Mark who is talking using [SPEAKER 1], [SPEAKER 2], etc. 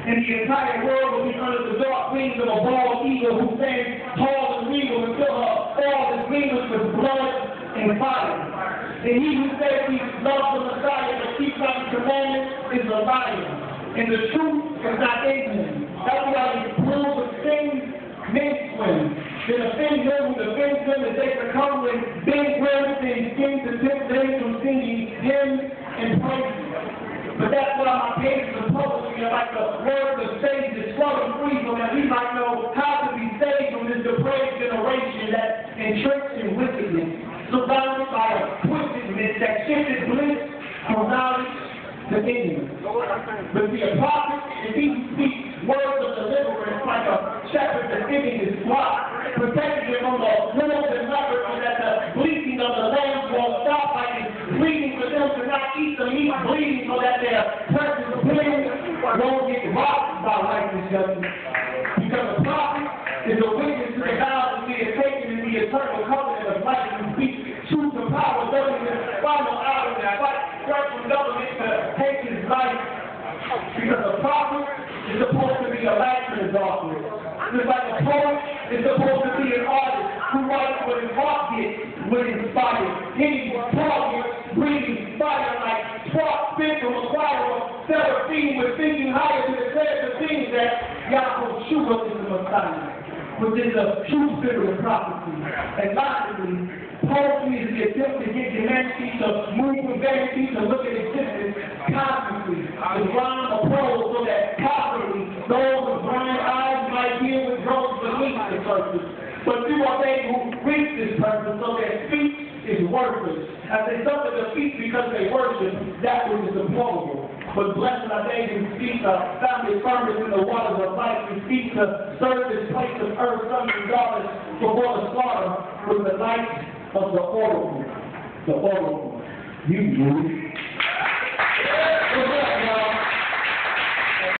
[SPEAKER 1] and the entire world will be under the dark wings of a bald eagle who stands tall and regal until her all is mingled with blood and fire. And he who says he loves the Messiah but keeps not his commandments is a liar. And the truth is not in him. That's why he proves the things men swim. Then offend them who defends them as they succumb when big words and schemes to tempt them from singing hymns and praises. But that's why my pages are publishing like the word of sage is flowing free so that we might know how to be saved from this depraved generation that's entrenched in wickedness, surrounded by a twistedness that shifted bliss from knowledge to ignorance. But see, a prophet, if he speaks words of deliverance like a shepherd defending his flock, protecting them from the wolves and leopards so that the bleating of the lambs won't stop, like it's bleeding for them to not eat the meat, bleeding so that their precious plans won't get robbed by righteous justice. Because a prophet is a witness to the vows that we have taken in the eternal covenant of life and speak truth to power, doesn't in the final hour that fight from government to take his life. Because a prophet is supposed to be a light to the darkness. Just like a poet is supposed to be an artist who writes what his heart gets when inspired. Hitting targets, breathing fire like sparks spit from a choir of seraphim with thinking higher to declare the things that Yahweh Shua is the Messiah, which is a true spirit of prophecy. And logically, poetry is the attempt to get humanity to move from vanity to look at existence constantly, to rhyme or prose so that properly those with blind eyes might hear what grows beneath the surface. But few are they who reach this purpose, so their speech is worthless. As they suffer defeat because they worship that which is deplorable. But blessed are they who speak found their firmness in the waters of life, who speak to serve this place of earth, sons and daughters, before the slaughter with the light of the oracle. The oracle. You Jews.